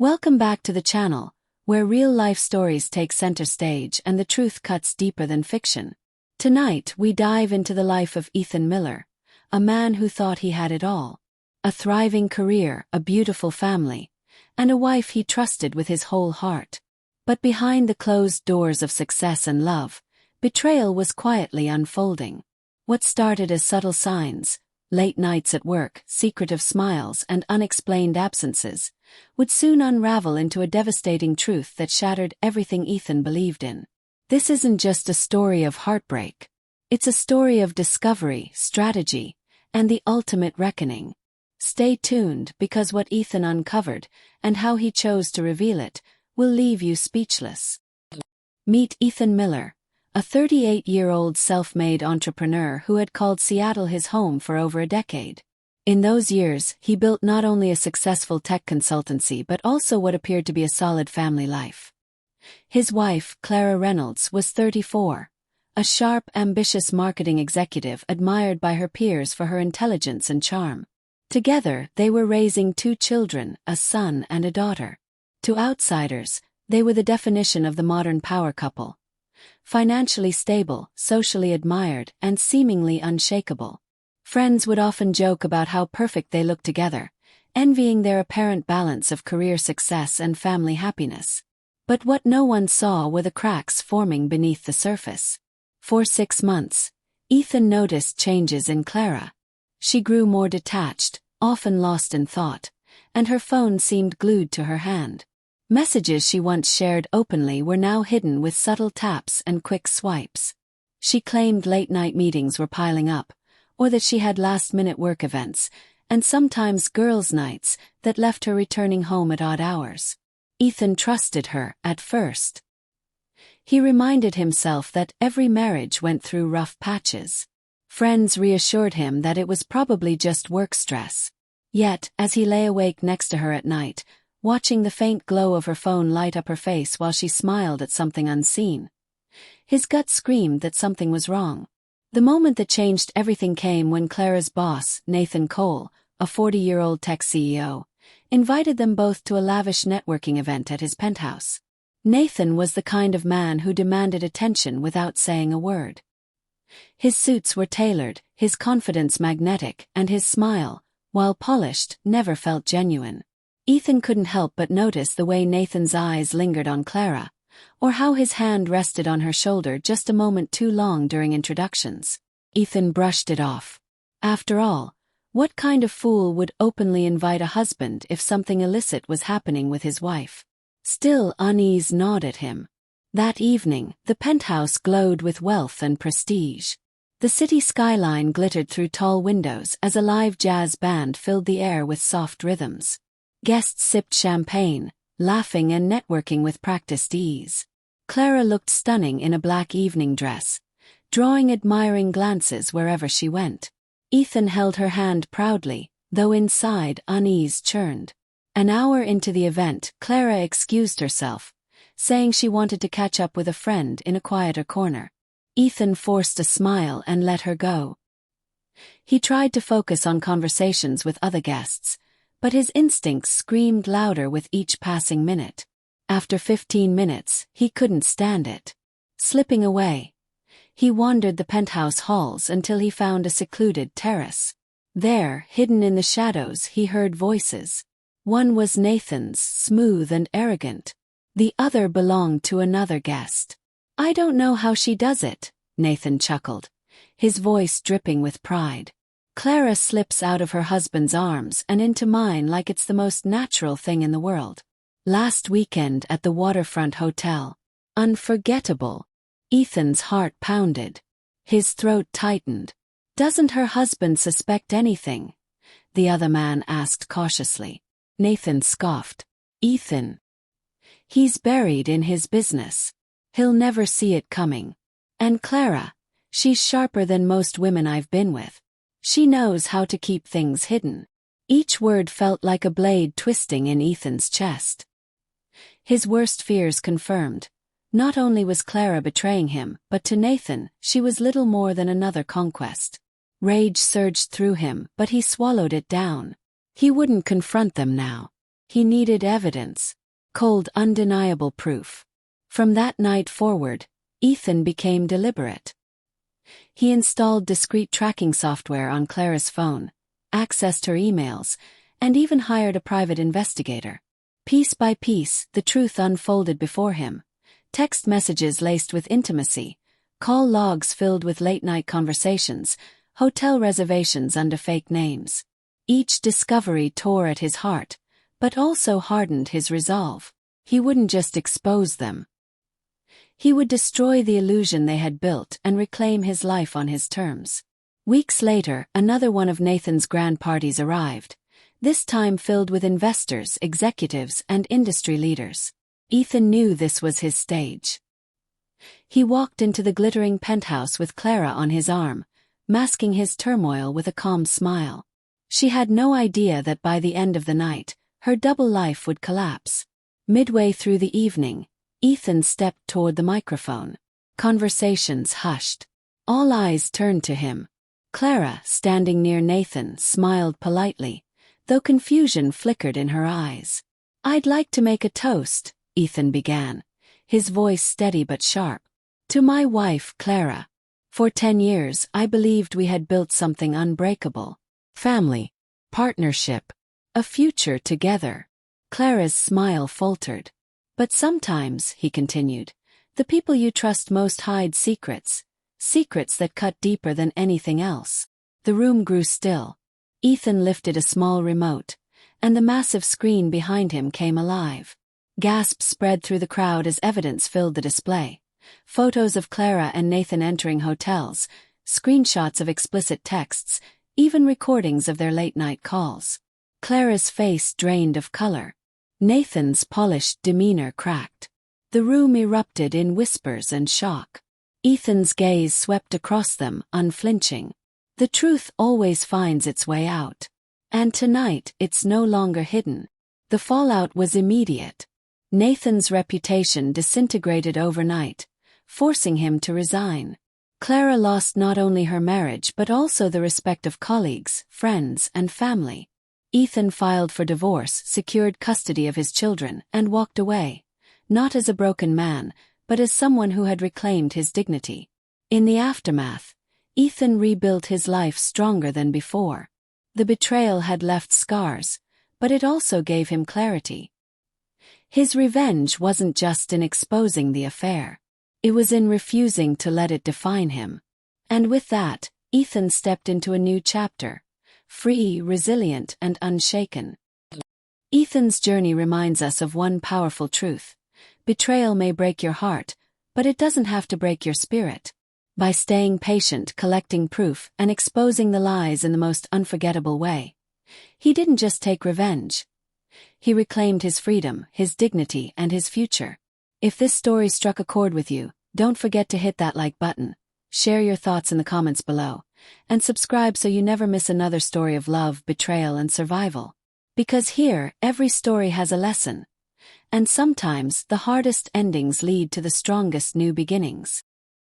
Welcome back to the channel, where real-life stories take center stage and the truth cuts deeper than fiction. Tonight we dive into the life of Ethan Miller, a man who thought he had it all. A thriving career, a beautiful family, and a wife he trusted with his whole heart. But behind the closed doors of success and love, betrayal was quietly unfolding. What started as subtle signs, late nights at work, secretive smiles, and unexplained absences, would soon unravel into a devastating truth that shattered everything Ethan believed in. This isn't just a story of heartbreak. It's a story of discovery, strategy, and the ultimate reckoning. Stay tuned, because what Ethan uncovered, and how he chose to reveal it, will leave you speechless. Meet Ethan Miller, a 38-year-old self-made entrepreneur who had called Seattle his home for over a decade. In those years, he built not only a successful tech consultancy but also what appeared to be a solid family life. His wife, Clara Reynolds, was 34, a sharp, ambitious marketing executive admired by her peers for her intelligence and charm. Together, they were raising 2 children, a son and a daughter. To outsiders, they were the definition of the modern power couple. Financially stable, socially admired, and seemingly unshakable. Friends would often joke about how perfect they looked together, envying their apparent balance of career success and family happiness. But what no one saw were the cracks forming beneath the surface. For 6 months, Ethan noticed changes in Clara. She grew more detached, often lost in thought, and her phone seemed glued to her hand. Messages she once shared openly were now hidden with subtle taps and quick swipes. She claimed late-night meetings were piling up, or that she had last-minute work events, and sometimes girls' nights, that left her returning home at odd hours. Ethan trusted her, at first. He reminded himself that every marriage went through rough patches. Friends reassured him that it was probably just work stress. Yet, as he lay awake next to her at night, watching the faint glow of her phone light up her face while she smiled at something unseen, his gut screamed that something was wrong. The moment that changed everything came when Clara's boss, Nathan Cole, a 40-year-old tech CEO, invited them both to a lavish networking event at his penthouse. Nathan was the kind of man who demanded attention without saying a word. His suits were tailored, his confidence magnetic, and his smile, while polished, never felt genuine. Ethan couldn't help but notice the way Nathan's eyes lingered on Clara, or how his hand rested on her shoulder just a moment too long during introductions. Ethan brushed it off. After all, what kind of fool would openly invite a husband if something illicit was happening with his wife? Still, unease gnawed at him. That evening, the penthouse glowed with wealth and prestige. The city skyline glittered through tall windows as a live jazz band filled the air with soft rhythms. Guests sipped champagne, laughing and networking with practiced ease. Clara looked stunning in a black evening dress, drawing admiring glances wherever she went. Ethan held her hand proudly, though inside unease churned. An hour into the event, Clara excused herself, saying she wanted to catch up with a friend in a quieter corner. Ethan forced a smile and let her go. He tried to focus on conversations with other guests, but his instincts screamed louder with each passing minute. After 15 minutes, he couldn't stand it. Slipping away, he wandered the penthouse halls until he found a secluded terrace. There, hidden in the shadows, he heard voices. One was Nathan's, smooth and arrogant. The other belonged to another guest. "I don't know how she does it," Nathan chuckled, his voice dripping with pride. "Clara slips out of her husband's arms and into mine like it's the most natural thing in the world. Last weekend at the waterfront hotel. Unforgettable." Ethan's heart pounded. His throat tightened. "Doesn't her husband suspect anything?" the other man asked cautiously. Nathan scoffed. "Ethan. He's buried in his business. He'll never see it coming. And Clara, she's sharper than most women I've been with. She knows how to keep things hidden." Each word felt like a blade twisting in Ethan's chest. His worst fears confirmed. Not only was Clara betraying him, but to Nathan, she was little more than another conquest. Rage surged through him, but he swallowed it down. He wouldn't confront them now. He needed evidence. Cold, undeniable proof. From that night forward, Ethan became deliberate. He installed discreet tracking software on Clara's phone, accessed her emails, and even hired a private investigator. Piece by piece, the truth unfolded before him. Text messages laced with intimacy, call logs filled with late-night conversations, hotel reservations under fake names. Each discovery tore at his heart, but also hardened his resolve. He wouldn't just expose them. He would destroy the illusion they had built and reclaim his life on his terms. Weeks later, another one of Nathan's grand parties arrived, this time filled with investors, executives, and industry leaders. Ethan knew this was his stage. He walked into the glittering penthouse with Clara on his arm, masking his turmoil with a calm smile. She had no idea that by the end of the night, her double life would collapse. Midway through the evening, Ethan stepped toward the microphone. Conversations hushed. All eyes turned to him. Clara, standing near Nathan, smiled politely, though confusion flickered in her eyes. "I'd like to make a toast," Ethan began, his voice steady but sharp. "To my wife, Clara. For 10 years, I believed we had built something unbreakable. Family, partnership, a future together." Clara's smile faltered. "But sometimes," he continued, "the people you trust most hide secrets. Secrets that cut deeper than anything else." The room grew still. Ethan lifted a small remote, and the massive screen behind him came alive. Gasps spread through the crowd as evidence filled the display. Photos of Clara and Nathan entering hotels, screenshots of explicit texts, even recordings of their late-night calls. Clara's face drained of color. Nathan's polished demeanor cracked. The room erupted in whispers and shock. Ethan's gaze swept across them, unflinching. The truth always finds its way out. And tonight, it's no longer hidden. The fallout was immediate. Nathan's reputation disintegrated overnight, forcing him to resign. Clara lost not only her marriage but also the respect of colleagues, friends, and family. Ethan filed for divorce, secured custody of his children, and walked away, not as a broken man, but as someone who had reclaimed his dignity. In the aftermath, Ethan rebuilt his life stronger than before. The betrayal had left scars, but it also gave him clarity. His revenge wasn't just in exposing the affair. It was in refusing to let it define him. And with that, Ethan stepped into a new chapter, free, resilient, and unshaken. Ethan's journey reminds us of one powerful truth. Betrayal may break your heart, but it doesn't have to break your spirit. By staying patient, collecting proof, and exposing the lies in the most unforgettable way, he didn't just take revenge. He reclaimed his freedom, his dignity, and his future. If this story struck a chord with you, don't forget to hit that like button, share your thoughts in the comments below, and subscribe so you never miss another story of love, betrayal, and survival. Because here, every story has a lesson. And sometimes, the hardest endings lead to the strongest new beginnings.